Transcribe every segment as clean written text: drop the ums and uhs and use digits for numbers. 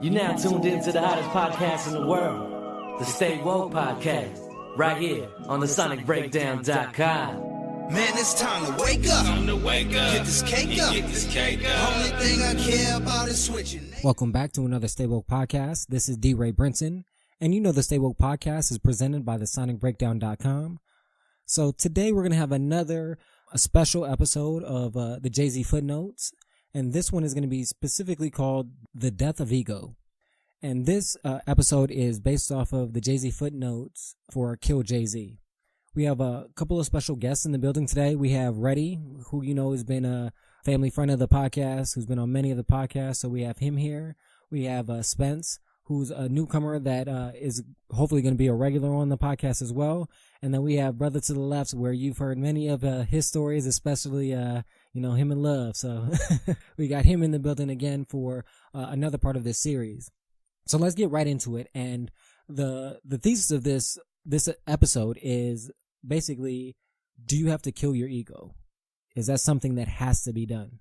You're now tuned in to the hottest podcast in the world, the Stay Woke Podcast, right here on the SonicBreakdown.com. Man, it's time to wake up. Get this cake up. Only thing I care about is switching. Welcome back to another Stay Woke Podcast. This is D. Ray Brinson, and you know the Stay Woke Podcast is presented by the SonicBreakdown.com. So today we're going to have a special episode of the Jay-Z Footnotes, and this one is going to be specifically called The Death of Ego. And this episode is based off of the Jay-Z Footnotes for Kill Jay-Z. We have a couple of special guests in the building today. We have Reddy, who you know has been a family friend of the podcast, who's been on many of the podcasts, so we have him here. We have Spence, who's a newcomer that is hopefully going to be a regular on the podcast as well. And then we have Brother to the Left, where you've heard many of his stories, especially, him and Love. So we got him in the building again for another part of this series. So let's get right into it. And the thesis of this episode is basically, do you have to kill your ego? Is that something that has to be done?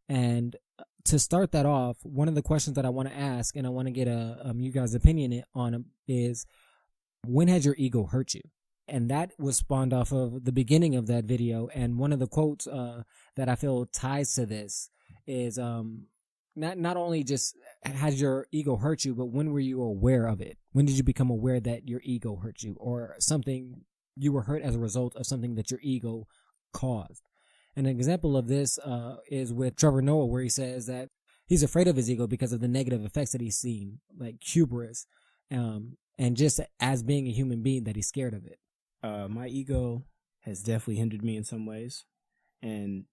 And to start that off, one of the questions that I want to ask, and I want to get you guys' opinion on is, when has your ego hurt you? And that was spawned off of the beginning of that video. And one of the quotes that I feel ties to this is not only just has your ego hurt you, but when were you aware of it? When did you become aware that your ego hurt you, or something you were hurt as a result of something that your ego caused? An example of this is with Trevor Noah, where he says that he's afraid of his ego because of the negative effects that he's seen, like hubris, and just as being a human being, that he's scared of it. My ego has definitely hindered me in some ways. And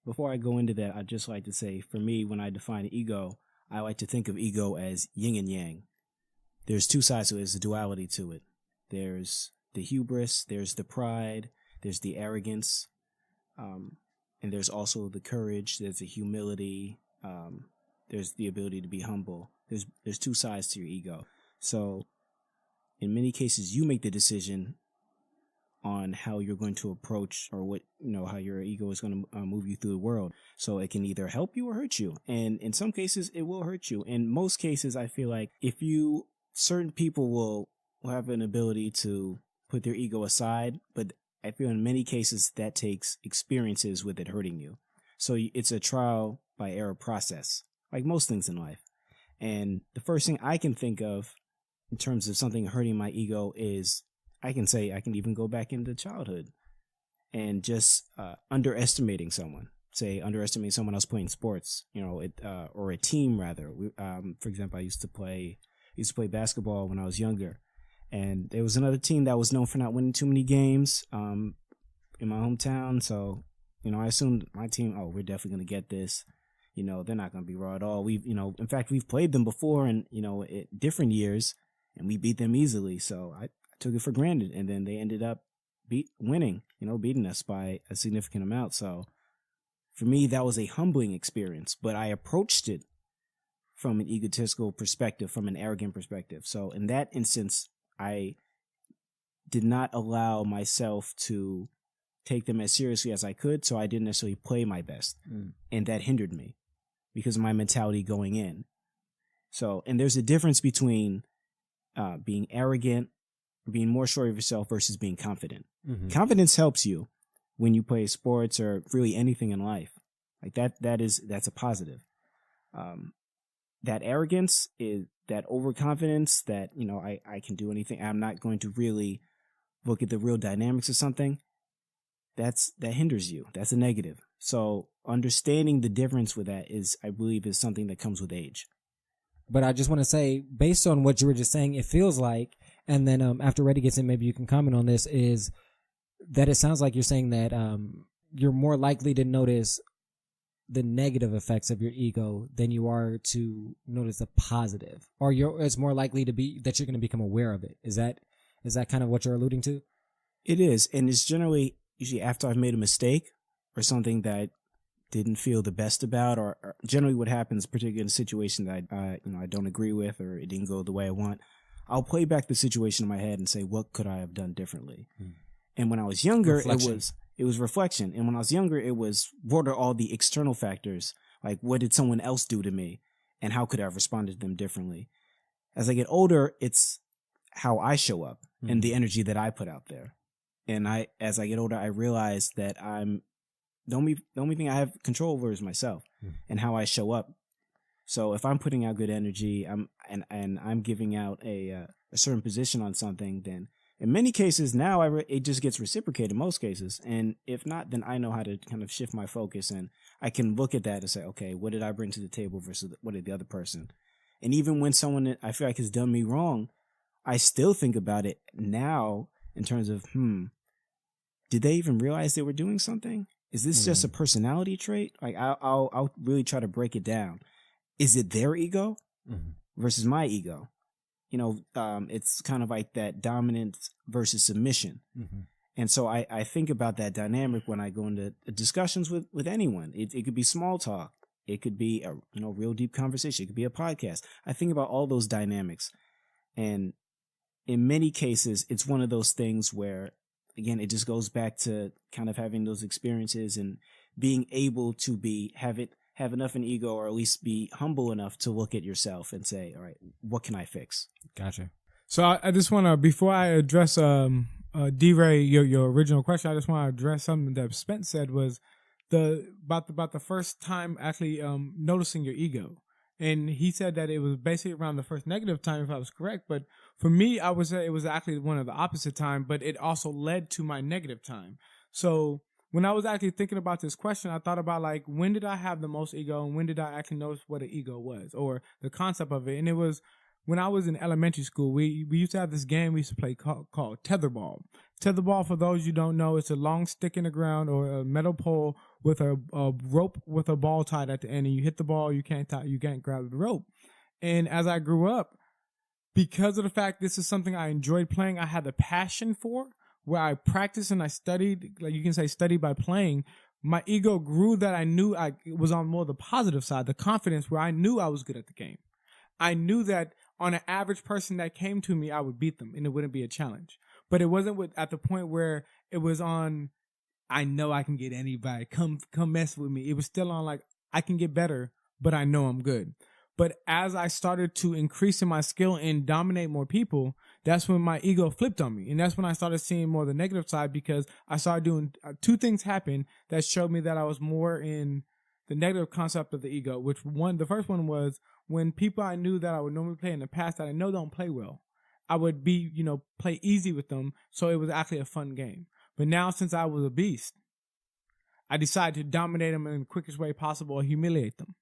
before I go into that, I'd just like to say, for me, when I define ego, I like to think of ego as yin and yang. There's two sides to it. There's a duality to it. There's the hubris, there's the pride, there's the arrogance, and there's also the courage, there's the humility, there's the ability to be humble. There's two sides to your ego. So in many cases, you make the decision on how you're going to approach, or how your ego is going to move you through the world. So it can either help you or hurt you. And in some cases, it will hurt you. In most cases, I feel like certain people will have an ability to put their ego aside, but I feel in many cases that takes experiences with it hurting you. So it's a trial by error process, like most things in life. And the first thing I can think of in terms of something hurting my ego is, I can even go back into childhood and just underestimating someone. Say underestimating someone else playing sports, or a team rather. For example, I used to play basketball when I was younger, and there was another team that was known for not winning too many games in my hometown. So, I assumed my team, we're definitely going to get this. They're not going to be raw at all. In fact, we've played them before, and at different years, and we beat them easily. So I took it for granted, and then they ended up beating us by a significant amount. So for me, that was a humbling experience, but I approached it from an egotistical perspective, from an arrogant perspective. So in that instance, I did not allow myself to take them as seriously as I could, so I didn't necessarily play my best. And that hindered me because of my mentality going in. So, and there's a difference between being arrogant, being more sure of yourself, versus being confident. Mm-hmm. Confidence helps you when you play sports or really anything in life. Like that's a positive. That arrogance is that overconfidence that, I can do anything. I'm not going to really look at the real dynamics of something. That hinders you. That's a negative. So understanding the difference with that I believe is something that comes with age. But I just want to say, based on what you were just saying, it feels like, and then after Reddy gets in, maybe you can comment on this, is that it sounds like you're saying that you're more likely to notice the negative effects of your ego than you are to notice the positive, or it's more likely to be that you're going to become aware of it. Is that kind of what you're alluding to? It is, and it's usually after I've made a mistake or something that I didn't feel the best about, or generally what happens, particularly in a situation that I don't agree with, or it didn't go the way I want. I'll play back the situation in my head and say, what could I have done differently? And when I was younger, it was reflection. And when I was younger, it was, what are all the external factors? Like, what did someone else do to me? and how could I have responded to them differently? As I get older, it's how I show up and the energy that I put out there. And as I get older, I realize that the only thing I have control over is myself and how I show up. So if I'm putting out good energy, and I'm giving out a certain position on something, then in many cases now it just gets reciprocated in most cases. And if not, then I know how to kind of shift my focus, and I can look at that and say, okay, what did I bring to the table versus what did the other person? And even when someone I feel like has done me wrong, I still think about it now in terms of, did they even realize they were doing something? Is this just a personality trait? Like I'll really try to break it down. Is it their ego versus my ego? It's kind of like that dominance versus submission. And so I think about that dynamic when I go into discussions with anyone. It could be small talk. It could be a real deep conversation. It could be a podcast. I think about all those dynamics. And in many cases, it's one of those things where, again, it just goes back to kind of having those experiences and being able to have enough an ego, or at least be humble enough to look at yourself and say, all right, what can I fix? Gotcha. So I just want to, before I address D-Ray, your original question, I just want to address something that Spence said was about the first time actually noticing your ego. And he said that it was basically around the first negative time, if I was correct. But for me, I would say it was actually one of the opposite time, but it also led to my negative time. So when I was actually thinking about this question, I thought about like, when did I have the most ego, and when did I actually notice what an ego was, or the concept of it? And it was when I was in elementary school. We used to have this game we used to play called tetherball. Tetherball, for those you don't know, it's a long stick in the ground or a metal pole with a rope with a ball tied at the end, and you hit the ball, you can't grab the rope. And as I grew up, because of the fact this is something I enjoyed playing, I had the passion for, where I practiced and I studied, like you can say studied by playing, my ego grew that I knew I was on more the positive side, the confidence where I knew I was good at the game. I knew that on an average person that came to me, I would beat them and it wouldn't be a challenge. But it wasn't at the point where it was on, I know I can get anybody, come mess with me. It was still on like, I can get better, but I know I'm good. But as I started to increase in my skill and dominate more people, that's when my ego flipped on me. And that's when I started seeing more the negative side, because I started doing two things happen that showed me that I was more in the negative concept of the ego, the first one was when people I knew that I would normally play in the past that I know don't play well, I would play easy with them. So it was actually a fun game. But now, since I was a beast, I decided to dominate them in the quickest way possible or humiliate them.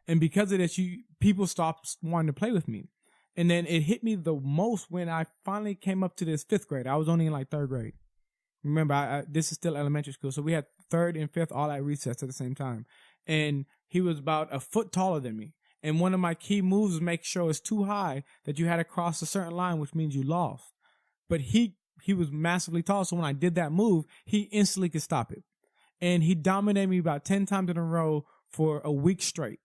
And because of this, people stopped wanting to play with me. And then it hit me the most when I finally came up to this 5th grade. I was only in like 3rd grade. Remember, this is still elementary school. So we had 3rd and 5th all at recess at the same time. And he was about a foot taller than me. And one of my key moves was make sure it's too high that you had to cross a certain line, which means you lost. But he was massively tall. So when I did that move, he instantly could stop it. And he dominated me about 10 times in a row for a week straight,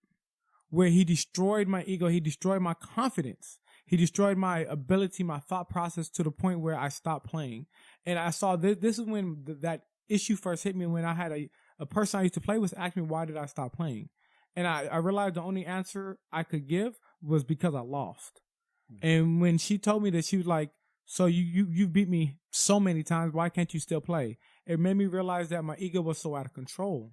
where he destroyed my ego. He destroyed my confidence. He destroyed my ability, my thought process, to the point where I stopped playing. And I saw this is when that issue first hit me, when I had a person I used to play with ask me, why did I stop playing? And I realized the only answer I could give was because I lost. And when she told me that, she was like, so you beat me so many times, why can't you still play? It made me realize that my ego was so out of control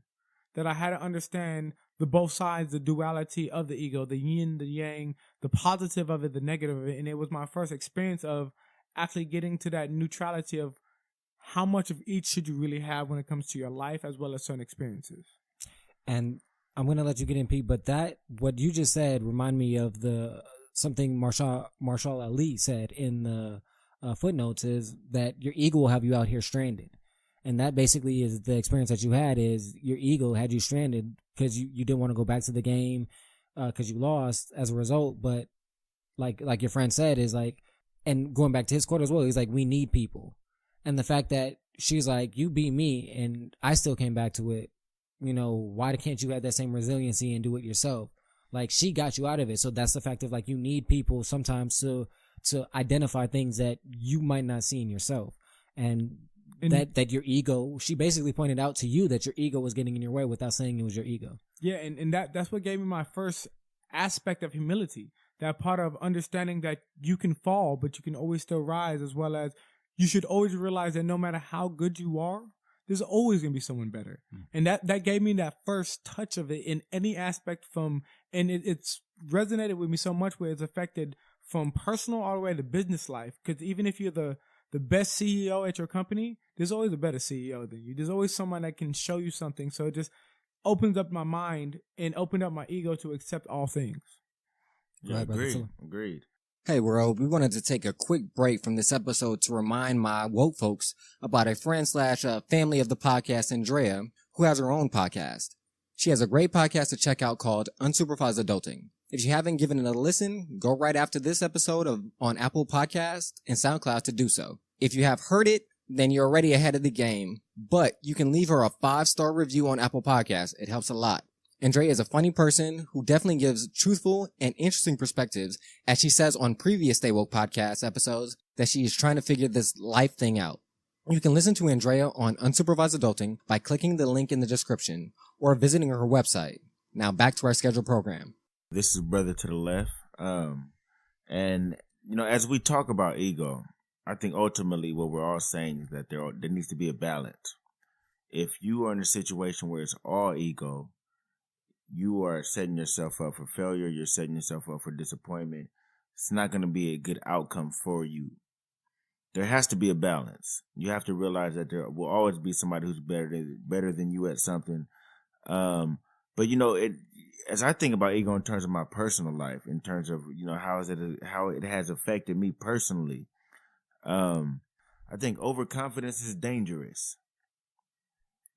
that I had to understand the both sides, the duality of the ego, the yin, the yang, the positive of it, the negative of it. And it was my first experience of actually getting to that neutrality of how much of each should you really have when it comes to your life as well as certain experiences. And I'm going to let you get in, Pete, but what you just said remind me of something Marshall Ali said in the footnotes, is that your ego will have you out here stranded. And that basically is the experience that you had, is your ego had you stranded because you didn't want to go back to the game because you lost as a result. But like your friend said, is like, and going back to his quote as well, he's like, we need people. And the fact that she's like, you beat me and I still came back to it. Why can't you have that same resiliency and do it yourself? Like, she got you out of it. So that's the fact of like, you need people sometimes to identify things that you might not see in yourself. And that your ego, she basically pointed out to you that your ego was getting in your way without saying it was your ego. Yeah. And that's what gave me my first aspect of humility, that part of understanding that you can fall, but you can always still rise, as well as you should always realize that no matter how good you are, there's always going to be someone better. And that gave me that first touch of it in any aspect and it's resonated with me so much where it's affected from personal all the way to business life. Because even if you're the best CEO at your company, there's always a better CEO than you. There's always someone that can show you something. So it just opens up my mind and opened up my ego to accept all things. Yeah, Right, brother. agreed. Hey, world, we wanted to take a quick break from this episode to remind my woke folks about a friend / family of the podcast, Andrea, who has her own podcast. She has a great podcast to check out called Unsupervised Adulting. If you haven't given it a listen, go right after this episode on Apple Podcasts and SoundCloud to do so. If you have heard it, then you're already ahead of the game, but you can leave her a 5-star review on Apple Podcasts. It helps a lot. Andrea is a funny person who definitely gives truthful and interesting perspectives, as she says on previous Stay Woke podcast episodes that she is trying to figure this life thing out. You can listen to Andrea on Unsupervised Adulting by clicking the link in the description or visiting her website. Now back to our scheduled program. This is Brother to the Left. And, as we talk about ego, I think ultimately what we're all saying is that there needs to be a balance. If you are in a situation where it's all ego, you are setting yourself up for failure. You're setting yourself up for disappointment. It's not going to be a good outcome for you. There has to be a balance. You have to realize that there will always be somebody who's better than you at something. But as I think about ego in terms of my personal life, in terms of how it has affected me personally, I think overconfidence is dangerous.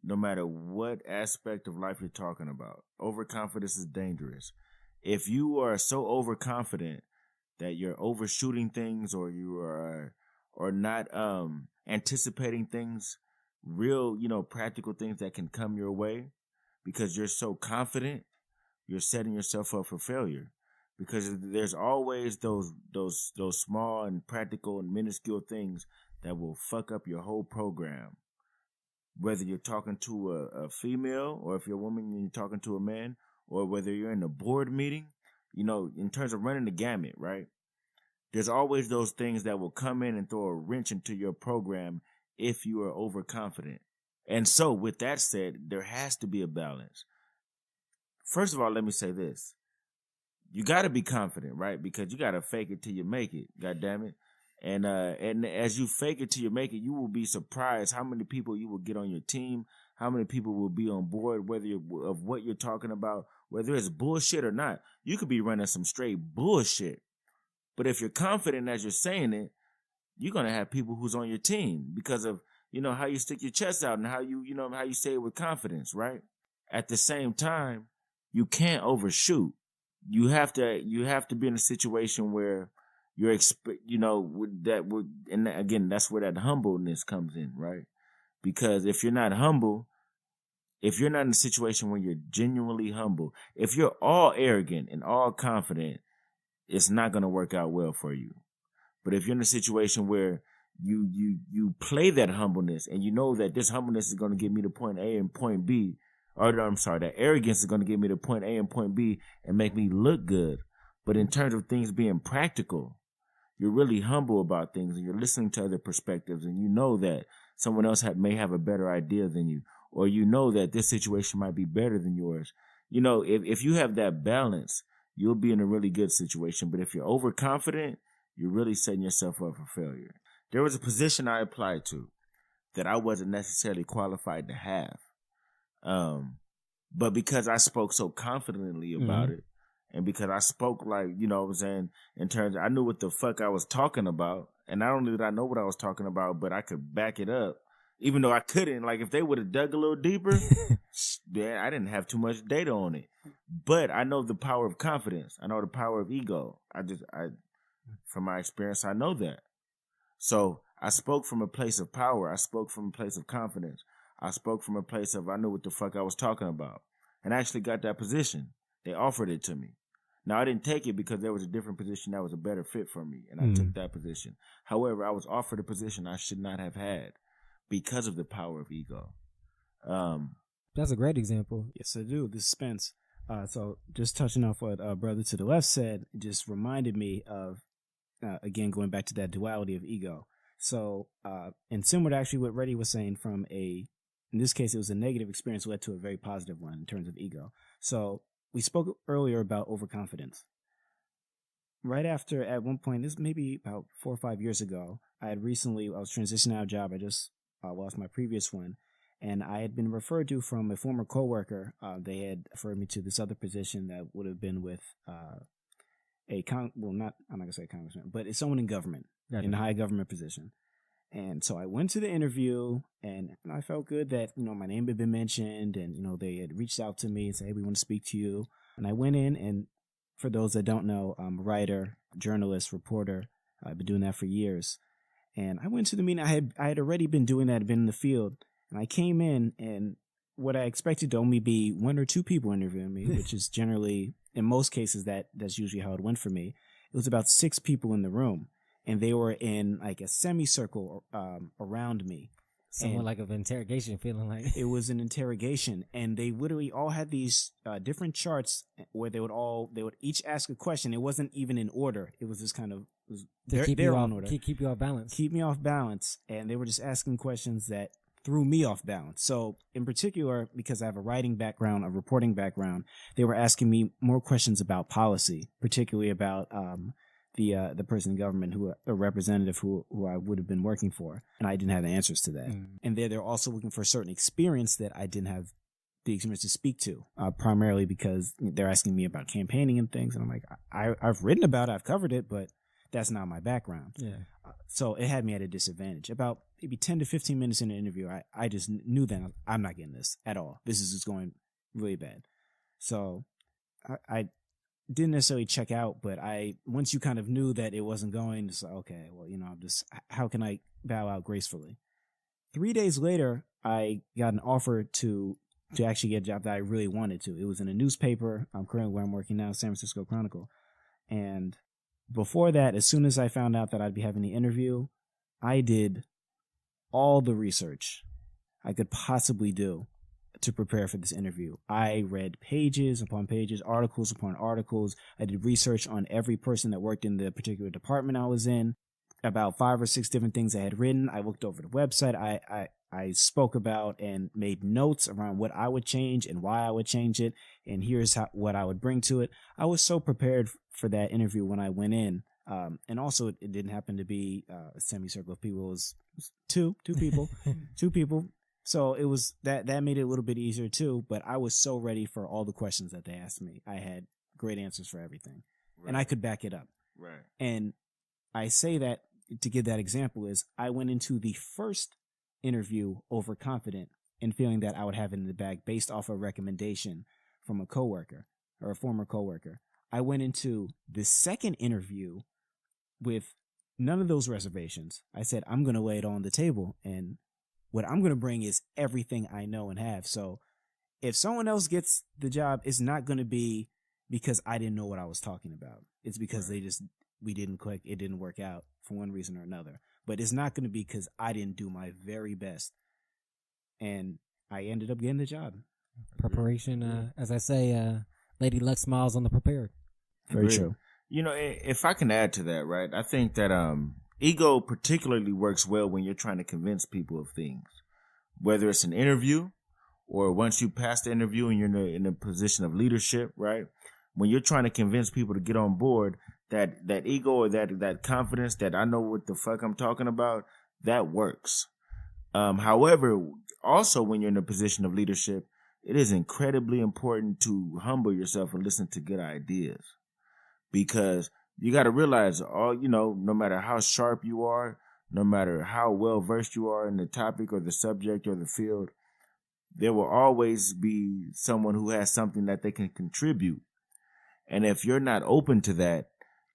No matter what aspect of life you're talking about, overconfidence is dangerous. If you are so overconfident that you're overshooting things, or you are not anticipating things, real, practical things that can come your way, because you're so confident, you're setting yourself up for failure. Because there's always those small and practical and minuscule things that will fuck up your whole program. Whether you're talking to a female, or if you're a woman and you're talking to a man, or whether you're in a board meeting, in terms of running the gamut, right? There's always those things that will come in and throw a wrench into your program if you are overconfident. And so with that said, there has to be a balance. First of all, let me say this. You got to be confident, right? Because you got to fake it till you make it. God damn it. And as you fake it till you make it, you will be surprised how many people you will get on your team, how many people will be on board, of what you're talking about, whether it's bullshit or not. You could be running some straight bullshit. But if you're confident as you're saying it, you're going to have people who's on your team because of, how you stick your chest out and how you say it with confidence, right? At the same time, you can't overshoot. You have to be in a situation where and again, that's where that humbleness comes in, right? Because if you're not humble, if you're not in a situation where you're genuinely humble, if you're all arrogant and all confident, it's not going to work out well for you. But if you're in a situation where you play that humbleness and you know that this humbleness is going to get me to point A and point B, that arrogance is going to get me to point A and point B and make me look good. But in terms of things being practical, you're really humble about things and you're listening to other perspectives, and you know that someone else may have a better idea than you, or you know that this situation might be better than yours. If you have that balance, you'll be in a really good situation. But if you're overconfident, you're really setting yourself up for failure. There was a position I applied to that I wasn't necessarily qualified to have. But because I spoke so confidently about it, and because I spoke in terms of, I knew what the fuck I was talking about. And not only did I know what I was talking about, but I could back it up. Even though I couldn't, if they would have dug a little deeper, I didn't have too much data on it. But I know the power of confidence. I know the power of ego. From my experience, I know that. So I spoke from a place of power. I spoke from a place of confidence. I spoke from a place of, I knew what the fuck I was talking about. And I actually got that position. They offered it to me. Now, I didn't take it because there was a different position that was a better fit for me, and I took that position. However, I was offered a position I should not have had because of the power of ego. That's a great example. Yes, I do. This is Spence. So just touching off what brother to the left said, it just reminded me of, again, going back to that duality of ego. So, and similar to actually what Reddy was saying, in this case, it was a negative experience led to a very positive one in terms of ego. So we spoke earlier about overconfidence. Right after, at one point, this maybe about 4 or 5 years ago, I was transitioning out of job. I just lost my previous one. And I had been referred to from a former coworker. They had referred me to this other position that would have been with I'm not going to say a congressman, but it's someone in government, in a high government position. And so I went to the interview, and I felt good that, my name had been mentioned, and, they had reached out to me and said, hey, we want to speak to you. And I went in, and for those that don't know, I'm a writer, journalist, reporter. I've been doing that for years. And I went to the meeting. I had already been doing that, been in the field. And I came in, and what I expected to only be 1 or 2 people interviewing me, which is generally, in most cases, that's usually how it went for me. It was about 6 people in the room, and they were in like a semicircle around me. Somewhat like an interrogation, feeling like it was an interrogation, and they literally all had these different charts where they would each ask a question. It wasn't even in order. It was just kind of keep their you own off, order. keep you off balance. Keep me off balance, and they were just asking questions that threw me off balance. So in particular, because I have a writing background, a reporting background, they were asking me more questions about policy, particularly about the person in government, a representative who I would have been working for, and I didn't have the answers to that. And they're also looking for a certain experience that I didn't have the experience to speak to, primarily because they're asking me about campaigning and things, and I'm like, I've written about it, I've covered it, but that's not my background. Yeah. So it had me at a disadvantage. About maybe 10 to 15 minutes in the interview, I just knew that I'm not getting this at all. This is just going really bad. So I didn't necessarily check out, but once you kind of knew that it wasn't going, it's like, okay, well, how can I bow out gracefully? 3 days later, I got an offer to actually get a job that I really wanted to. It was in a newspaper. I'm currently where I'm working now, San Francisco Chronicle. And before that, as soon as I found out that I'd be having the interview, I did all the research I could possibly do to prepare for this interview. I read pages upon pages, articles upon articles. I did research on every person that worked in the particular department I was in, about 5 or 6 different things I had written. I looked over the website. I spoke about and made notes around what I would change and why I would change it, and here's what I would bring to it. I was so prepared for that interview when I went in. And also, it didn't happen to be a semicircle of people. It was two people, 2 people. So it was that made it a little bit easier too. But I was so ready for all the questions that they asked me. I had great answers for everything, and I could back it up. Right. And I say that to give that example is I went into the first interview overconfident and feeling that I would have it in the bag based off a recommendation from a coworker or a former coworker. I went into the second interview with none of those reservations. I said, I'm going to lay it on the table, and what I'm going to bring is everything I know and have. So if someone else gets the job, it's not going to be because I didn't know what I was talking about. It's because we didn't click. It didn't work out for one reason or another. But it's not going to be because I didn't do my very best. And I ended up getting the job. Preparation, as I say, Lady Luck smiles on the prepared. Very true. If I can add to that, right, I think that ego particularly works well when you're trying to convince people of things, whether it's an interview or once you pass the interview and you're in a position of leadership, right? When you're trying to convince people to get on board, that ego or that confidence that I know what the fuck I'm talking about, that works. However, also when you're in a position of leadership, it is incredibly important to humble yourself and listen to good ideas, because you got to realize no matter how sharp you are, no matter how well versed you are in the topic or the subject or the field, there will always be someone who has something that they can contribute. And if you're not open to that,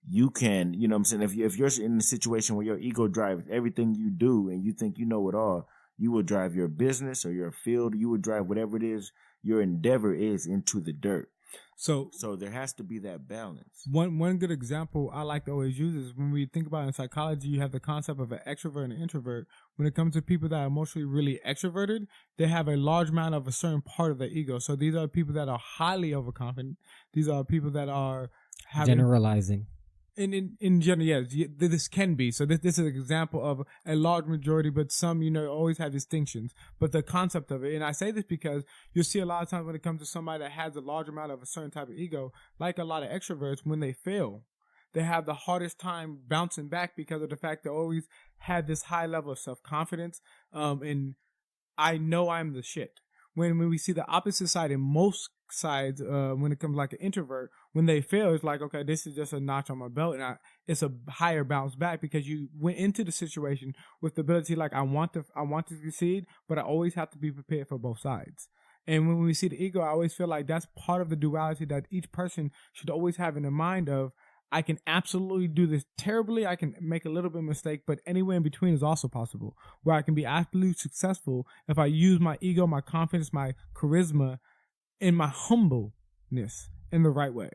you can, what I'm saying, if you're in a situation where your ego drives everything you do and you think you know it all, you will drive your business or your field, you will drive whatever it is your endeavor is into the dirt. So there has to be that balance. one good example I like to always use is when we think about in psychology, you have the concept of an extrovert and an introvert. When it comes to people that are emotionally really extroverted, they have a large amount of a certain part of their ego. So these are people that are highly overconfident. These are people that are having Generalizing. in general, yes, this can be. So this is an example of a large majority, but some, always have distinctions. But the concept of it, and I say this because you'll see a lot of times when it comes to somebody that has a large amount of a certain type of ego, like a lot of extroverts, when they fail, they have the hardest time bouncing back because of the fact they always had this high level of self-confidence. And I know I'm the shit. When we see the opposite side in most sides, when it comes like an introvert, when they fail, it's like, okay, this is just a notch on my belt, and it's a higher bounce back because you went into the situation with the ability, like, I want to succeed, but I always have to be prepared for both sides. And when we see the ego, I always feel like that's part of the duality that each person should always have in their mind of, I can absolutely do this terribly. I can make a little bit of mistake, but anywhere in between is also possible, where I can be absolutely successful if I use my ego, my confidence, my charisma, and my humbleness in the right way.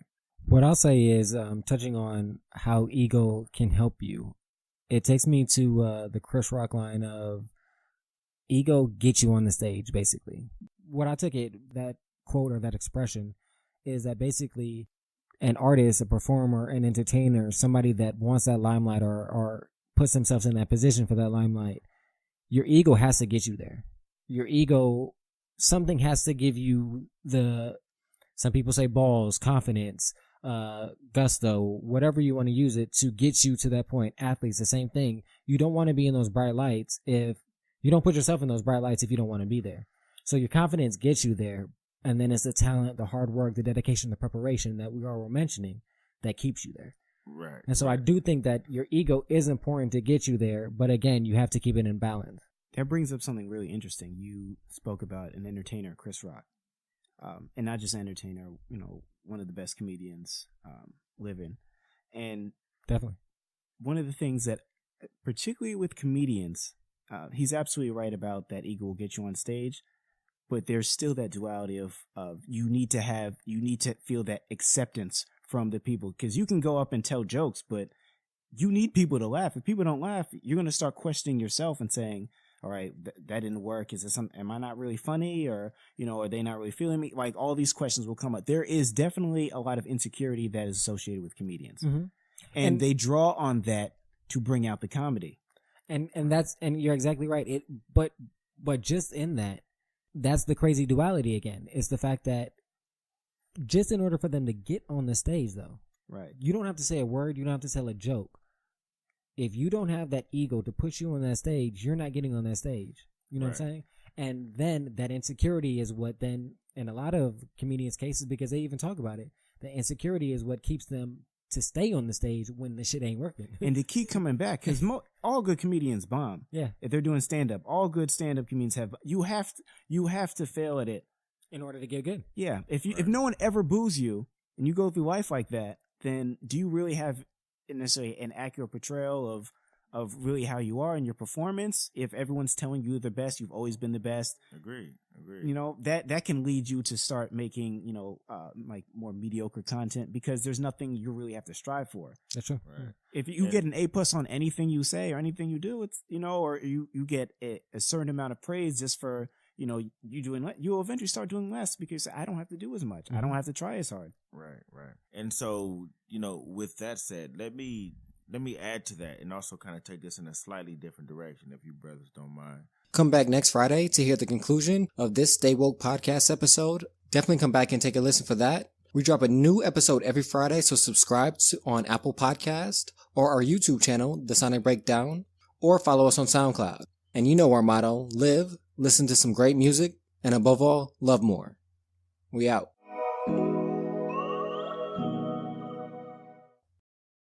What I'll say is, touching on how ego can help you, it takes me to the Chris Rock line of ego gets you on the stage, basically. What I took it, that quote or that expression, is that basically an artist, a performer, an entertainer, somebody that wants that limelight or puts themselves in that position for that limelight, your ego has to get you there. Your ego, something has to give you some people say balls, confidence, gusto, whatever you want to use it to get you to that point. Athletes, the same thing. You don't want to be in those bright lights if you don't put yourself in those bright lights if you don't want to be there. So your confidence gets you there. And then it's the talent, the hard work, the dedication, the preparation that we all were mentioning that keeps you there. Right. And so I do think that your ego is important to get you there. But again, you have to keep it in balance. That brings up something really interesting. You spoke about an entertainer, Chris Rock. And not just an entertainer, one of the best comedians living. And Definitely. one of the things that, particularly with comedians, he's absolutely right about that ego will get you on stage. But there's still that duality of you need to feel that acceptance from the people, because you can go up and tell jokes, but you need people to laugh. If people don't laugh, you're going to start questioning yourself and saying, all right, that didn't work. Is it something? Am I not really funny? Or, are they not really feeling me? Like, all these questions will come up. There is definitely a lot of insecurity that is associated with comedians. Mm-hmm. And they draw on that to bring out the comedy. And you're exactly right. But just in that's the crazy duality again. It's the fact that just in order for them to get on the stage, though, right, you don't have to say a word. You don't have to tell a joke. If you don't have that ego to put you on that stage, you're not getting on that stage. You know what I'm saying? And then that insecurity is what then, in a lot of comedians' cases, because they even talk about it, the insecurity is what keeps them to stay on the stage when the shit ain't working. And to keep coming back, because all good comedians bomb. Yeah. If they're doing stand-up, all good stand-up comedians you have to fail at it in order to get good. Yeah. If no one ever boos you and you go through life like that, then do you really have necessarily an accurate portrayal of really how you are in your performance? If everyone's telling you the best, you've always been the best. Agreed. That can lead you to start making, like more mediocre content, because there's nothing you really have to strive for. That's true. Right. If you get an A+ on anything you say or anything you do, it's, or you get a certain amount of praise just for, you'll eventually start doing less because I don't have to do as much. I don't have to try as hard. Right. And so, with that said, let me add to that and also kind of take this in a slightly different direction, if you brothers don't mind. Come back next Friday to hear the conclusion of this Stay Woke podcast episode. Definitely come back and take a listen for that. We drop a new episode every Friday, so subscribe on Apple Podcast or our YouTube channel, The Sonic Breakdown, or follow us on SoundCloud. And you know our motto, live, listen to some great music, and above all, love more. We out.